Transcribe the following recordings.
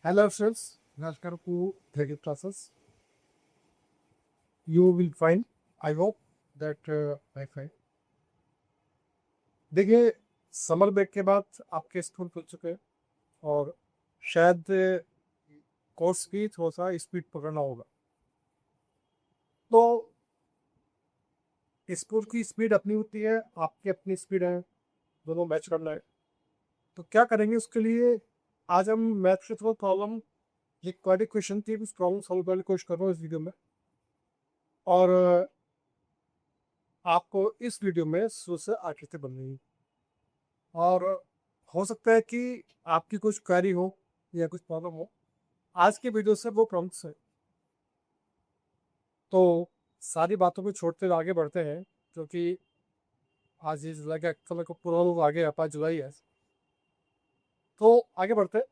Hello friends, welcome to Threaded Classes. You will find, I hope that I find. देखिए, summer break के बाद आपके school खुल चुके हैं और शायद कोर्स की थोड़ा सा स्पीड पकड़ना होगा। तो स्कूल की स्पीड अपनी होती है, आपकी अपनी स्पीड है, दोनों मैच करना है। तो क्या करेंगे उसके लिए? आज हम मैथ के थ्रू प्रॉब्लम, ये क्वाड्रेटिक क्वेश्चन थी, उस प्रॉब्लम सॉल्व करने की कोशिश कर रहा हूँ इस वीडियो में। और आपको इस वीडियो में शुरू से आखिर तक बननी है। और हो सकता है कि आपकी कुछ क्वेरी हो या कुछ प्रॉब्लम हो, आज की वीडियो से वो प्रॉब्लम्स है। तो सारी बातों को छोड़ते हुए आगे बढ़ते हैं, क्योंकि आज ही जुलाई का एक्चुअल को पूरा लोग आगे अपा जुलाई है। तो आगे बढ़ते हैं।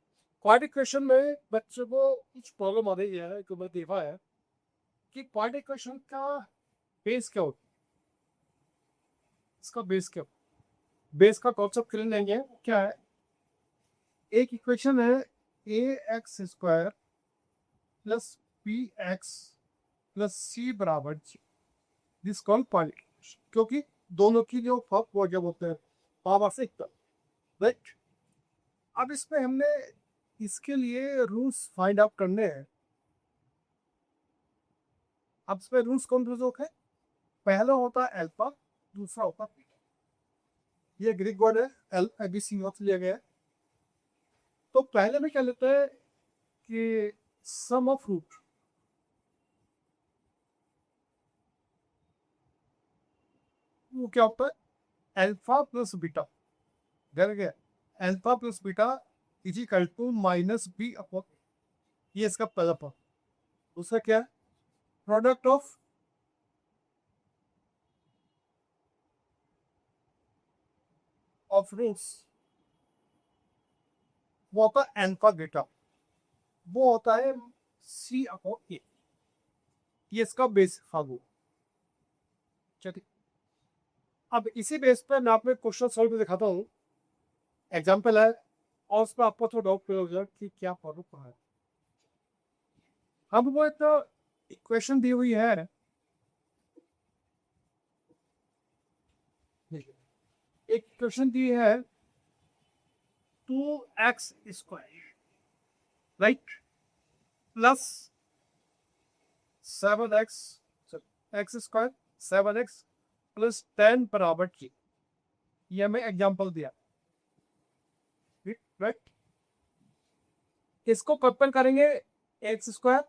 क्वाड्रेटिक क्वेश्चन में बच्चों को कुछ प्रॉब्लम आ रही है, जो मैं देखा है कि क्वाड्रेटिक क्वेश्चन का बेस क्या होता है। इसका बेस क्या, बेस का कॉन्सेप्ट क्लियर लेंगे। क्या है? एक इक्वेशन है a x square plus b x plus c बराबर जी, दिस कॉल्ड पॉलिटिक्स, क्योंकि दोनों की जो फर्क वो जब होते हैं पावर से इक्वल, राइट। अब इसमें हमने इसके लिए रूल्स फाइंड आउट करने हैं। अब इसमें रूल्स कौन से है? पहला होता है अल्फा, दूसरा होता है बीटा। ये ग्रीक वर्ड है, एल ए बी सी से लिया गया है। तो पहले में क्या लेते हैं कि सम ऑफ रूट, वो क्या होता है? अल्फा प्लस बीटा, डर गया। Alpha plus beta is equal to minus B upon, ये इसका पहला पार्ट। दूसरा क्या है? प्रोडक्ट ऑफ रूट्स, वो होता है अल्फा बीटा, वो होता है सी अपॉन ए, ये इसका बेस फागू। चलिए, अब इसी बेस पर मैं आपको क्वेश्चन सॉल्व कर दिखाता हूँ। एग्जाम्पल है, और उस पर आपको थोड़ा डाउट हो जाए कि क्या प्रॉब्लम कहाँ है। हमको एक इक्वेशन दी हुई है, एक इक्वेशन दी है 2x square, right, plus 7x, x square 7x plus 10 बराबर जी, ये हमें एग्जाम्पल दिया, राइट। इसको कंपेयर करेंगे x square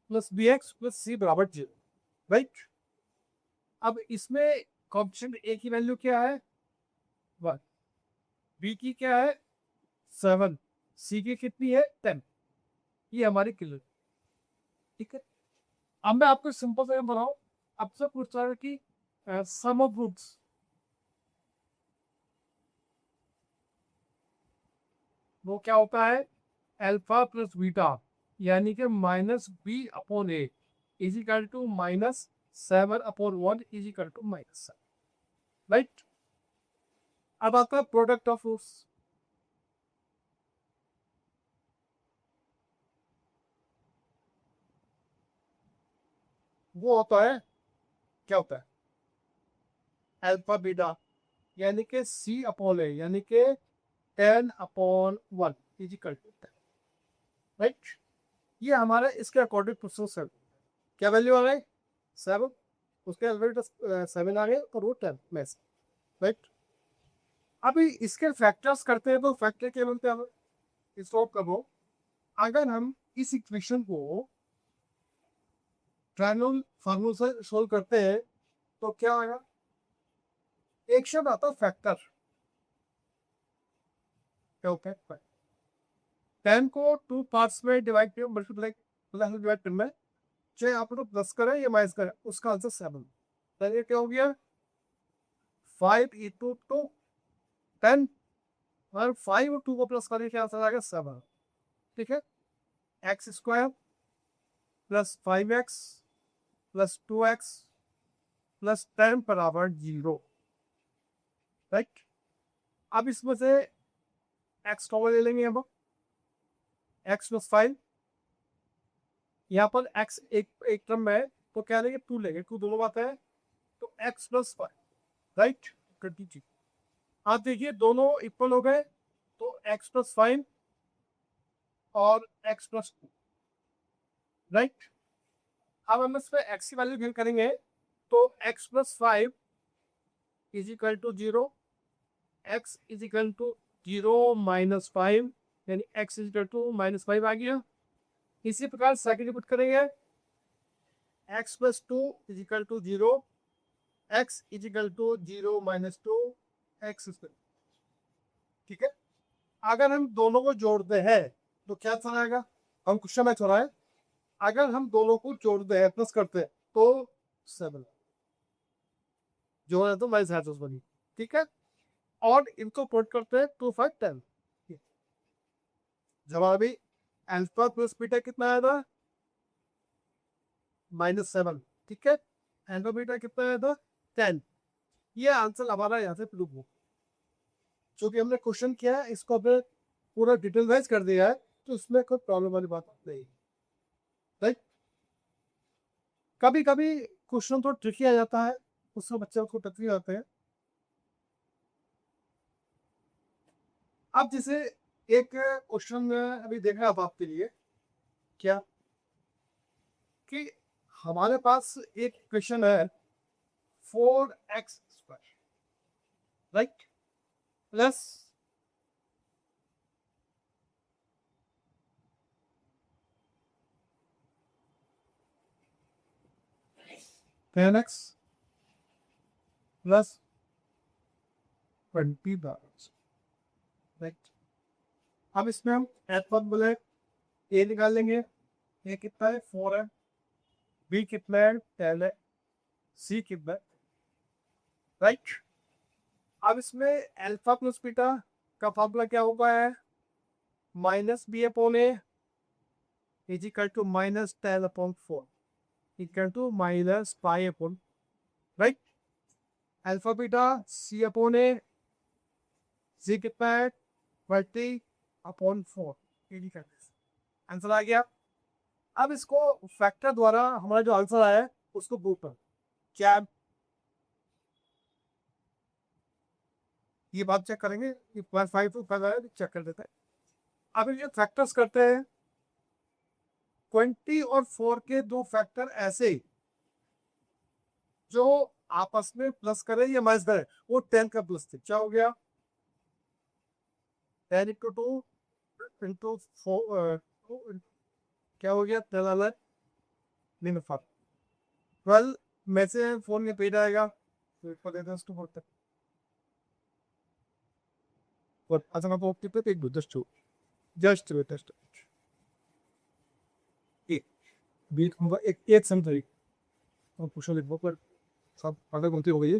plus b x plus c बराबर जी, राइट। अब इसमें कॉम्पिटिशन ए की वैल्यू क्या है? 1, बी की क्या है? 7, सी की कितनी है? 10। ये हमारी क्लियर, ठीक है। अब मैं आपको सिंपल से बनाऊं, आपसे पूछ रहा है कि सम ऑफ रूट्स, वो क्या होता है? अल्फा प्लस बीटा, यानी कि minus B upon A is equal to minus 7/1 is equal to -7, right. अब आता है प्रोडक्ट ऑफ रूट्स, वो होता है, क्या होता है? अल्फा बीटा, यानी कि सी अपॉन ए, यानी कि 10/1 इज इक्वल टू 10, राइट। ये हमारा इसके अकॉर्डिंग प्रोसेस है। क्या वैल्यू आ गई? 7, उसके अल्फा 7 आ गए और वो 10 में से, राइट। अभी इसके फैक्टर्स करते हैं, तो फैक्टर क्या बोलते हैं? स्टॉप करो। अगर हम इस इक्वेशन को ट्रायनल फार्मूला से सोल्व करते हैं, तो क्या आएगा? एक शब्द आता है फैक्टर, क्या होता है? 10 को 2 पार्ट्स में डिवाइड कर मल्टीप्लाई डिवाइड करना है, चाहे आप लोग प्लस करें या माइनस करें, उसका आंसर 7। तो ये क्या हो गया? 5 × 2 10, और 5 और 2 को प्लस करें, क्या आंसर आएगा? 7, ठीक है। X square plus 5x plus 2x plus 10 बराबर 0, राइट। अब इसमें से एक्स कॉमन ले लेंगे हम, एक्स प्लस 5, यहाँ पर एक्स एक टर्म में है तो क्या लेंगे, 2 लेंगे, 2 दोनों बात है, तो एक्स प्लस 5, राइट। कर दीजिए। आप देखिए दोनों इक्वल हो गए, तो एक्स प्लस 5 और एक्स प्लस 2, राइट। अब हम इस पे एक्स की वैल्यू गिव करेंगे, तो X plus 5 is equal to 0, X is equal to 0 minus 5, यानी X is equal to minus 5 आ गया। इसी प्रकार सेकंड पुट करेंगे, X plus 2 is equal to 0, X is equal to 0 minus 2 X square, ठीक है। अगर हम दोनों को जोड़ते हैं तो क्या चला आएगा, हम क्वेश्चन में चला है, अगर हम दोनों को जोड़ते हैं प्लस करते हैं तो 7, जोड़ा तो माइनस है तो बनी, ठीक है। और इनको पुट करते हैं 2 5 10, जवाब भी अल्फा प्लस बीटा कितना आया था, -7, ठीक है। अल्फा बीटा कितना आया था, 10। ये आंसर हमारा यहाँ से प्रूव हो, क्योंकि हमने क्वेश्चन किया है, इसको हमने पूरा डिटेल वाइज कर दिया है, तो उसमें कोई प्रॉब्लम वाली बात नहीं, राइट। कभी कभी क्वेश्चन तो ट्रिकी आ जाता है, उसमें बच्चे उसको टच आते हैं। अब जैसे एक क्वेश्चन अभी देख रहे हैं आप आपके लिए, क्या कि हमारे पास एक क्वेश्चन है 4x square, right, plus 10x plus 20 balance, right. अब इसमें हम एथ वन बोले ए निकाल लेंगे, ए कितना है 4 है, बी कितना है 10 है, सी कितना है, राइट। अब इसमें अल्फा प्लस बीटा का फॉर्मूला क्या होगा है, minus B upon A is equal to -10/4 equal to -5/, right. Alpha beta c upon a, जी कितना है 20/4, आंसर आ गया। अब इसको फैक्टर द्वारा हमारा जो आंसर आया है उसको प्रूव कर, क्या ये बात चेक करेंगे, ये 5 to 5 आया, चेक कर देते हैं। अब ये फैक्टर्स करते हैं, 20 और 4 के दो फैक्टर ऐसे जो आपस में प्लस करें या माइनस करें, वो 10 का प्लस थे, क्या हो गया 10 इंटू 2 इंटू 4, क्या हो गया 10 अलग नहीं 12 में से 4 में पेड आएगा, तो इसको देते हैं टू होता है, और अच्छा मैं आपको पे एक जस्ट टेस्ट एक बीट होगा एक सम तरीक और पूछो लिखो पर सब अगर गलती हो गई है,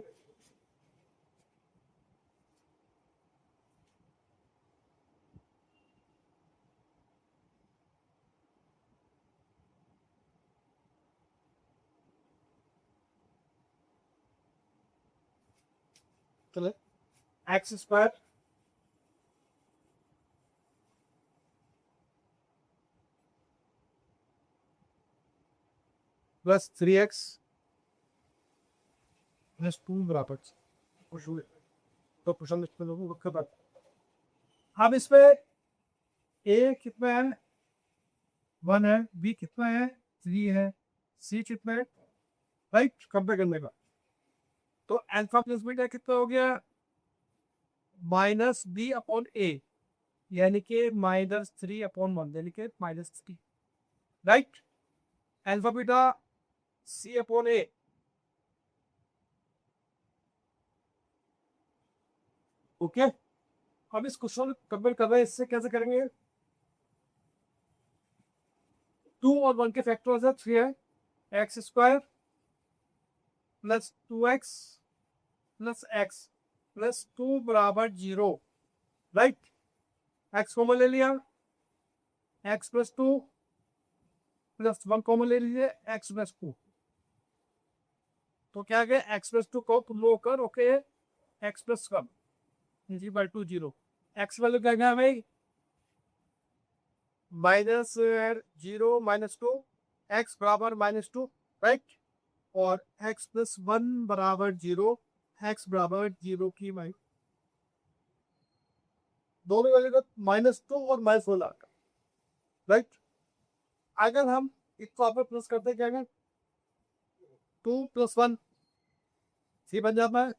चले x square plus 3x plus 2 बराबर कुछ हुए, तो क्वेश्चन लिखते लोगों को खबर। हम इस पे ए कितना है 1 है, बी कितना है 3 है, सी कितना है, राइट, कंपेयर करने का। तो अल्फा प्लस बीटा कितना हो गया -b/a, यानी कि -3/1, यानी कि -3, right. Alpha beta c/a, okay. अब इस क्वेश्चन कंपेयर कर रहे हैं, इससे कैसे करेंगे, 2 और 1 के फैक्टर्स है 3 है, x square plus 2x plus x plus 2 बराबर 0, राइट। एक्स कॉमन ले लिया, एक्स प्लस 2 प्लस 1 कॉमन ले लीजिए, एक्स प्लस 2, तो क्या आ गया एक्स प्लस 2 को लो कर, ओके, एक्स प्लस 1 जी बाई 2 0, एक्स वैल्यू क्या गया भाई माइनस 0 - 2, एक्स बराबर -2, राइट। और एक्स प्लस 1 बराबर 0, एक्स बराबर 0 की माइनस दोनों वाले का -2 और -1 आकर, राइट। अगर हम इसको आप प्लस करते हैं, क्या है 2 + 1 3 बन जाता है।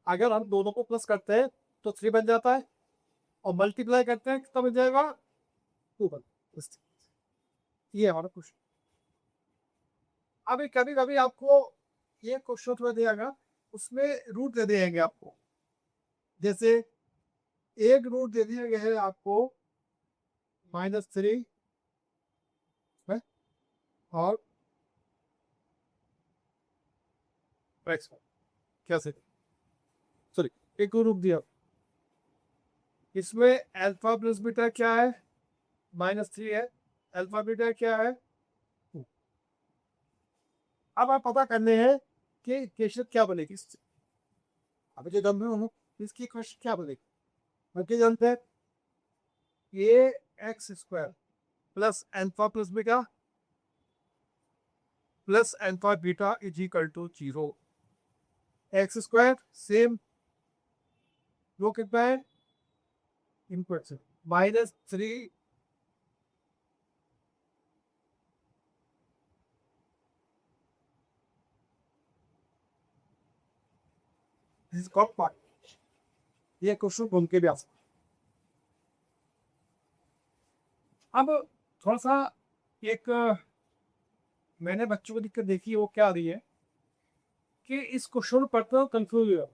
अगर हम दोनों को प्लस करते हैं तो 3 बन जाता है, और मल्टीप्लाई करते हैं कितना बन जाएगा 2 बन। ये हमारा क्वेश्चन। अभी कभी कभी आपको ये क्वेश्चन में दिया, उसमें रूट दे देंगे आपको। जैसे एक रूट दे दिया गया है आपको -3 है, और x क्या से सॉरी एक और रूट दिया, इसमें अल्फा प्लस बीटा क्या है -3 है, अल्फा बीटा क्या है 2। अब आप पता करने हैं कि इक्वेशन क्या बनेगी इससे। अभी जो जानते हो इसकी इक्वेशन क्या बनेगी, हम क्या जानते हैं, ये x² plus alpha plus beta plus alpha beta is equal to 0। x² same, वो कितना है इनपुट से -3 इज कॉल्ड पार्ट। ये क्वेश्चन घूम के भी आ सकता है। अब थोड़ा सा एक मैंने बच्चों को दिक्कत देखी, वो क्या आ रही है कि इस क्वेश्चन पढ़ते हो कंफ्यूज हो,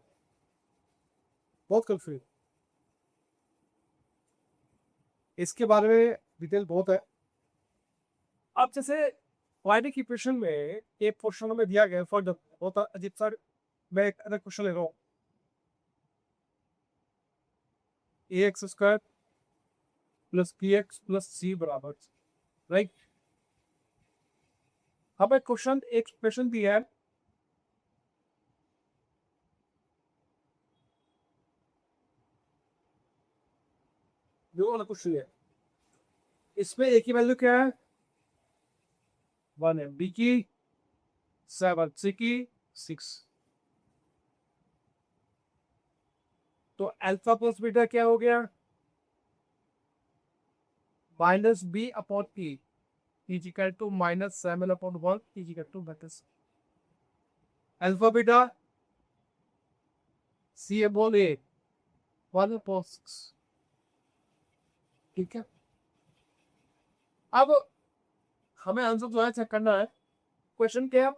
बहुत कंफ्यूज। इसके बारे में डिटेल बहुत है। अब जैसे क्वाड्रेटिक इक्वेशन में एक क्वेश्चन में दिया गया, फॉर एग्जाम्पल बहुत अजीब सा, मैं एक अलग क्वेश्चन ले रहा हूँ, ax² plus bx plus c बराबर, राइट। हमें क्वेश्चन एक एक्सप्रेशन दिया है, जो वाला क्वेश्चन है, इसमें एक ही वैल्यू क्या है 1 है, b की 7, c की 6। तो अल्फा प्लस बीटा क्या हो गया -b/t is equal to -7/1 is equal to -। Alpha beta c upon a 1/6, ठीक है। अब हमें आंसर जो है चेक करना है, क्वेश्चन क्या है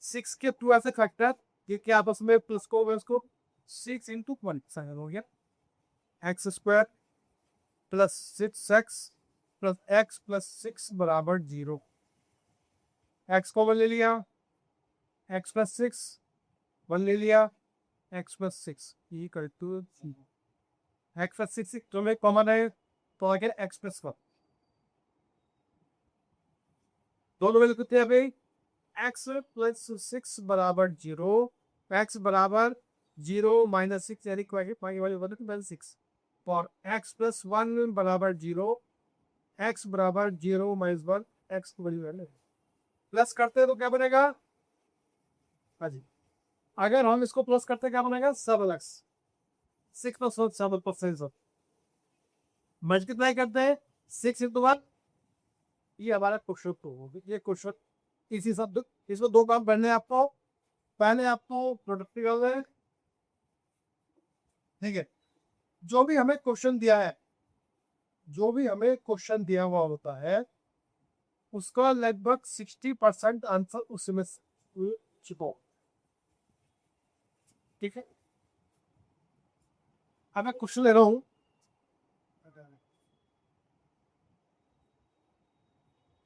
6 के 2 ऐसे फैक्टर कि आपस में प्लस को उसको 6 × 1 हो गया, x² plus 6x plus x plus 6 बराबर 0। x को 1 ले लिया, x प्लस 6 1 ले लिया, x plus 6 equal to 0। x plus 6 तो में कॉमन है तो आ गया x प्लस 1। दोनों में कितने हैं भाई, x प्लस 6 बराबर 0, x बराबर 0 - 6 यानी -6, और x प्लस 1 बराबर 0, x बराबर 0 - 1, x को वैल्यू प्लस करते हैं तो क्या बनेगा, हाँ जी, अगर हम इसको प्लस करते क्या बनेगा 7x, 6 प्लस 1 7%, मल्टीप्लाई करते हैं 6 × 1, ये हमारा क्वेश्चन तो होगा। ये क्वेश्चन इसी सब, इसमें दो काम करने हैं आपको, पहले आपको प्रोडक्ट निकालना है, ठीक है। जो भी हमें क्वेश्चन दिया है, जो भी हमें क्वेश्चन दिया हुआ होता है, उसका लगभग 60% आंसर उसमें छिपो, ठीक है। अब मैं क्वेश्चन ले रहा हूं,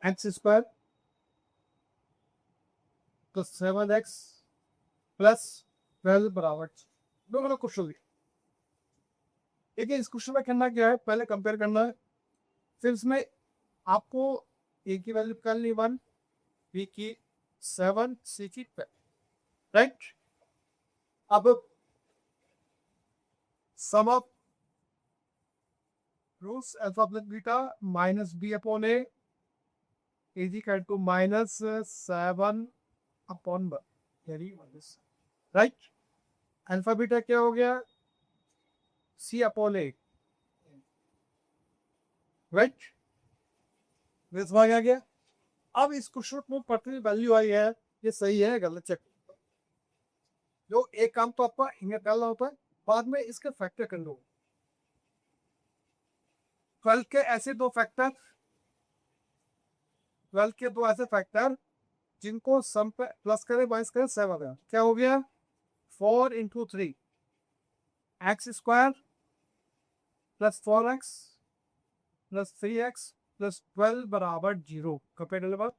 x² प्लस 7x प्लस 12 बराबर, दो वाला क्वेश्चन लिया। देखिए इस क्वेश्चन में करना क्या है, पहले कंपेयर करना है, फिर इसमें आपको ए की वैल्यू निकालनी 1, बी की 7, सी की 12, राइट। अब sum of roots alpha plus beta minus B upon A is equal to minus 7 upon right. Alpha beta क्या हो गया, सी अपॉन ए, राइट। आ गया। अब इस क्वेश्चन में पर्टिकुलर वैल्यू आई है, ये सही है गलत चेक। जो एक काम तो आपका निकालना होता है, बाद में इसके फैक्टर कर लो। 12 के ऐसे दो फैक्टर, 12 के दो ऐसे फैक्टर जिनको सम पे प्लस करें माइनस करें 7 आ गया। क्या हो गया, 4 into 3 x square plus 4x plus 3x plus 12 बराबर 0। कंपेयर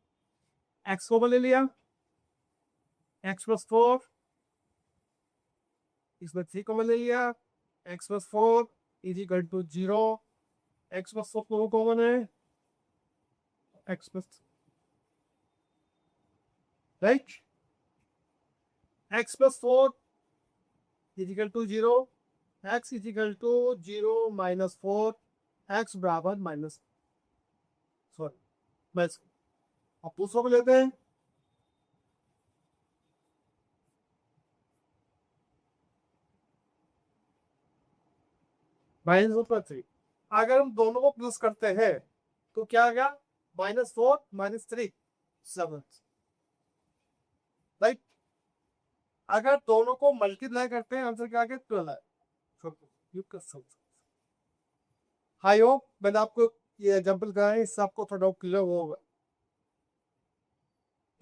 एक्स को ले लिया, x प्लस 4 इसमें 3 को ले लिया, x plus 4 is equal to 0। x plus 4 common है, x plus right, x plus 4 is equal to 0, x is equal to 0 minus 4, x बराबर माइनस, सॉरी बस। अब दूसरों को लेते हैं। माइनस 3, अगर हम दोनों को प्लस करते हैं तो क्या आ गया, -4 -3 7, राइट। अगर दोनों को मल्टीप्लाई करते हैं आंसर क्या आ गया, 12 है। आई होप मैंने आपको ये एग्जाम्पल कराया, इससे आपको थोड़ा डाउट क्लियर होगा।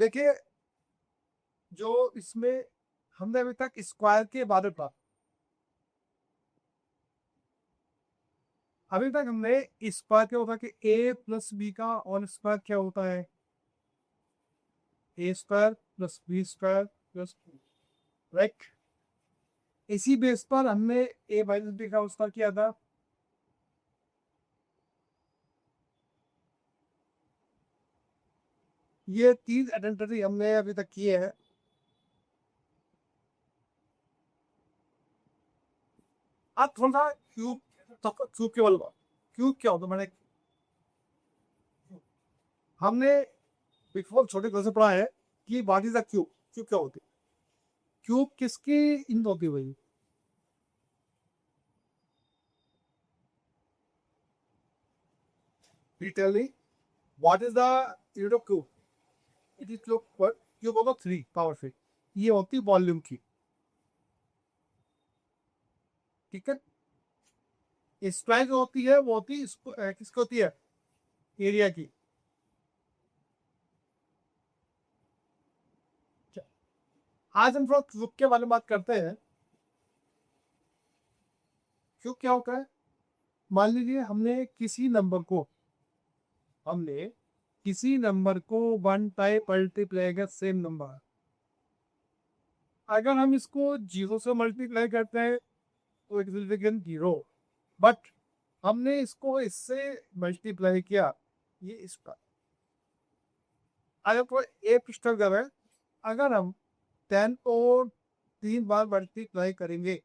देखिए, जो इसमें हमने अभी तक स्क्वायर के बारे में बात, अभी तक हमने स्क्वायर क्या होता है कि ए प्लस बी का और स्क्वायर क्या होता है, a square plus b square plus, right. इसी बेस पर हमने ए माइनस बी का उसका किया था। ये 3 आइडेंटिटी हमने अभी तक किए हैं। अब थोड़ा क्यूब, तो क्यूब केवल क्यूब क्या होता है, मैंने हमने बिफोर छोटे क्लास से पढ़ा है कि what is the cube, cube क्या होती है, क्यूब किसकी इन होती है भाई, tell me what is the unit of cube, it is cube होगा 3 पावर 3, ये होती है वॉल्यूम की, ठीक है। स्क्वायर जो होती है वो होती है किसकी होती है, एरिया की। आज हम थोड़ा क्यूब के बारे में बात करते हैं। क्यूब क्या होता है, मान लीजिए हमने किसी नंबर को 1 टाइम मल्टीप्लाई कर सेम नंबर, अगर हम इसको 0 से मल्टीप्लाई करते हैं तो इट विल बिगिन 0, बट हमने इसको इससे मल्टीप्लाई किया, ये इसका अगर कोई ए पिस्टल कर है, अगर हम 10 को 3 बार मल्टीप्लाई करेंगे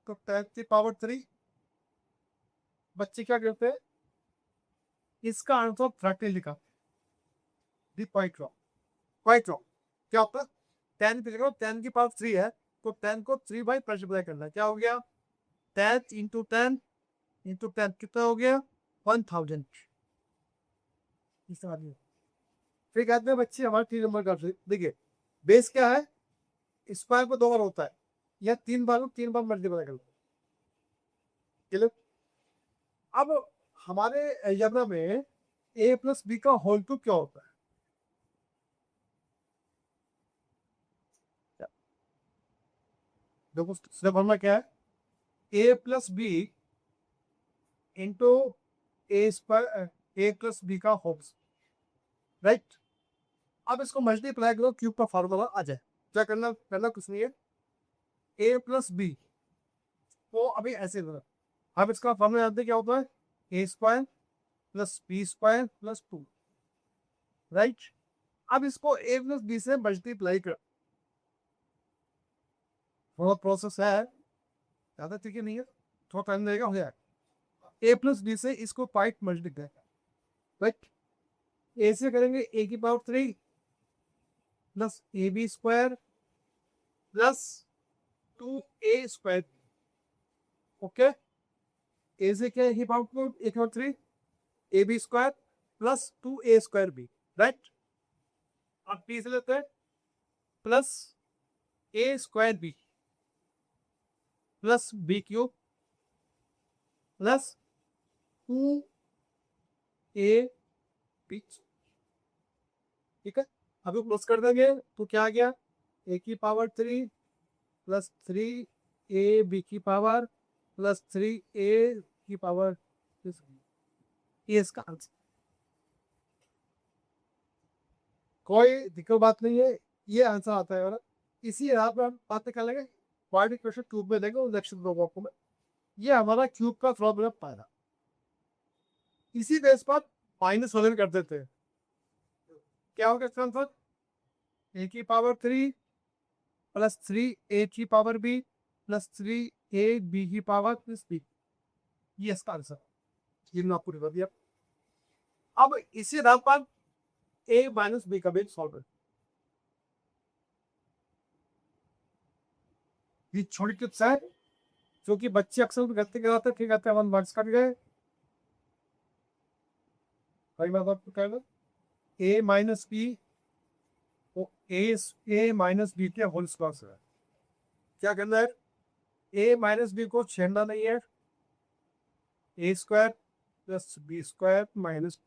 तो 10 की पावर 3, बच्चे क्या करते हैं, इसका आंसर 30 लिखा, क्वाइट रॉन्ग, क्वाइट रॉन्ग। क्या होता है, 10 पे देखो 10 की पावर 3 है तो 10 को 3 बाई मल्टीप्लाई करना है, क्या हो गया 10 इंटू 10 इंटू 10 कितना हो गया 1000। फिर कहते हैं बच्चे हमारे 3 नंबर का, देखिए बेस क्या है, स्क्वायर को 2 बार होता है, या 3 बार 3 बार मल्टीप्लाई कर लो, चलो। अब हमारे एल्जेब्रा में ए प्लस बी का होल क्यूब क्या होता है, देखो स्टेप हमारा क्या है, ए प्लस बी इंटू ए स्क्वायर, ए प्लस बी का होल, राइट। अब इसको मल्टीप्लाई करो, क्यूब का फार्मूला आ जाए। क्या करना कुछ नहीं है, ए प्लस बी को अभी ऐसे करो, अब इसका फार्मूला जानते हैं क्या होता है, a square plus b square plus 2, right. अब इसको ए प्लस बी से मल्टीप्लाई कर, थोड़ा प्रोसेस है, ज्यादा ठीक है नहीं है, थोड़ा टाइम लगेगा, हो जाएगा। ए प्लस बी से इसको पाइट मल्टीप्लाई, राइट। ए से करेंगे ए की power 3 plus a b square plus 2a²। Okay, a से क्या है, ही पावर 2 ए की power 3 a b square plus 2a² b, right. अब बी से लेते हैं plus a² b plus b cube plus 2a b, ठीक है। अभी प्लस कर देंगे तो क्या आ गया, ए की पावर 3 प्लस 3a बी की पावर प्लस 3a की पावर, ये इसका आंसर। कोई दिक्कत बात नहीं है, ये आंसर आता है। और इसी आधार पर हम बात कर लेंगे क्वाड्रेटिक इक्वेशन क्यूब में देंगे नेक्स्ट ब्लॉक में। ये हमारा क्यूब का प्रॉब्लम पाया, इसी बेस पर माइनस वजन कर देते हैं। क्या होगा इसका आंसर, ए की पावर 3 प्लस 3a की power b plus 3a b की पावर प्लस b, ये इसका आंसर। ये मैंने आपको कर दिया। अब इसी आधार पर a माइनस b का भी सॉल्व है। ये छोटी टिप्स है जो कि बच्चे अक्सर गलती कराते हैं, ठीक है, 1 मार्क्स कट गए। कई बार आपको कहना a minus B, A minus B के होल स्क्वायर से क्या करना है, a माइनस बी को छेड़ना नहीं है, a² प्लस b² माइनस,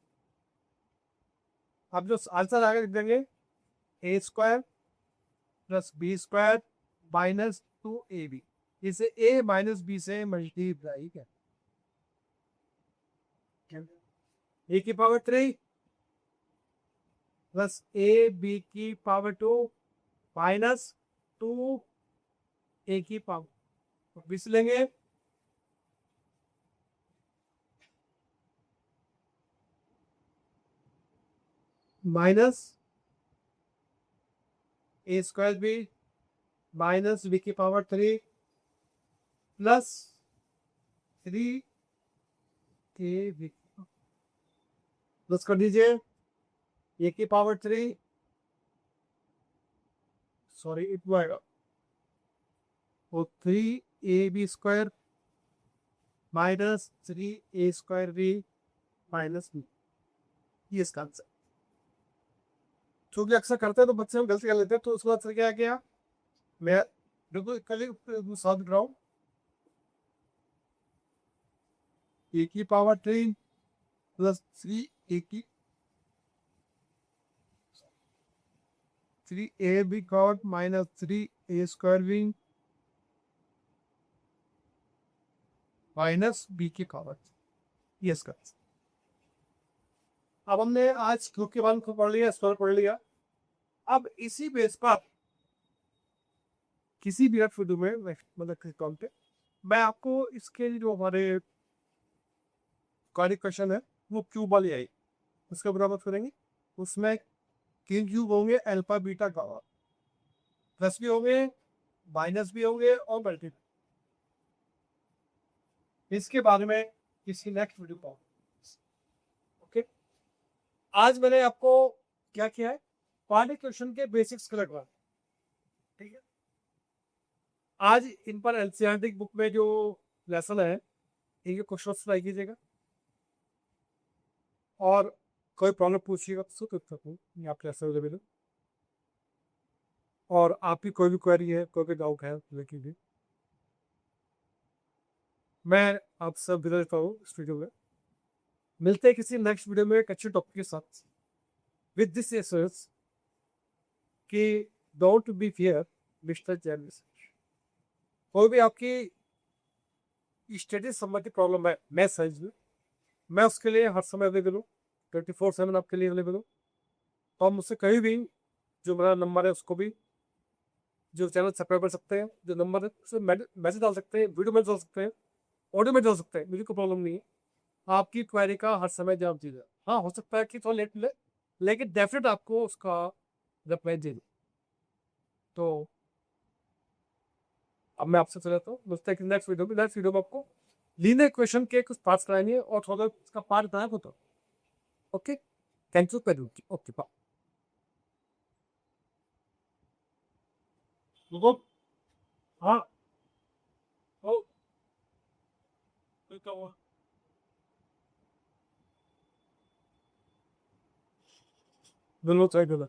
अब जो आंसर आगे लिख देंगे a² plus b² minus 2ab, इसे a माइनस बी से मल्टीप्लाई कर, ए की पावर 3 प्लस ए बी की पावर 2 माइनस 2a की पावर, बीस लेंगे minus a² b minus B की power 3 plus 3a b, plus कर दीजिए ए की पावर 3, सॉरी इट आएगा वो 3ab² minus 3a² B minus B, ये इसका आंसर। क्योंकि अक्सर करते हैं तो बच्चे हम गलती कर लेते हैं, तो उसका आंसर क्या किया, मैं बिल्कुल कल सॉल्व कर रहा हूँ। ए की पावर 3 प्लस 3a की 3ab कॉट minus 3a² B minus B की पावर, ये इसका। अब हमने आज क्यूब के मान को पढ़ लिया, स्क्वायर पढ़ लिया। अब इसी बेस पर किसी भी वीडियो में मतलब कॉल पे मैं आपको इसके जो हमारे क्वेश्चन है वो क्यूब वाली आई, उसका बराबर करेंगे। उसमें तीन क्यूब होंगे, अल्फा बीटा गामा, प्लस भी होंगे माइनस भी होंगे और मल्टीप्लाई। इसके बारे में किसी नेक्स्ट वीडियो पाओ। ओके, आज मैंने आपको क्या किया है, क्वाड्रेटिक इक्वेशन के बेसिक्स को लगवा, ठीक है। आज इन पर एनसीईआरटी बुक में जो लेसन है इनके क्वेश्चन ट्राई कीजिएगा, और कोई प्रॉब्लम पूछिएगा तो आप लेसन अवेलेबल, और आपकी कोई भी क्वेरी है, कोई भी डाउट है लेकिन मैं आप सब विदा देता हूँ इस वीडियो में। मिलते हैं किसी नेक्स्ट वीडियो में एक अच्छे टॉपिक के साथ, विद दिस एश्योरेंस कि don't be fear mister Jain. कोई भी आपकी स्टडी संबंधी प्रॉब्लम है मैं साइंस में, मैं उसके लिए हर समय अवेलेबल हूँ, 24/7 आपके लिए अवेलेबल हूँ। तो आप मुझसे कहीं भी, जो मेरा नंबर है उसको भी, जो चैनल सब्सक्राइब कर सकते हैं, जो नंबर है उसमें मैसेज डाल सकते हैं, वीडियो मैसेज डाल सकते हैं, ऑडियो में डाल सकते हैं, मुझे कोई प्रॉब्लम नहीं है। आपकी क्वेरी का हर समय जवाब दीजिए। हाँ, हो सकता है कि थोड़ा लेट मिले, लेकिन डेफिनेट आपको उसका रिप्लाई दे दूँ। तो अब मैं आपसे चला जाता हूँ, मिलते हैं नेक्स्ट वीडियो में। नेक्स्ट वीडियो में आपको लीनियर इक्वेशन के कुछ पार्ट्स कराएंगे और थोड़ा इसका पार्ट बताना होता। ओके, कैंसिल कर दूँ। ओके, रुको। हाँ, ओ, क्या हुआ? दोनों साइड होगा।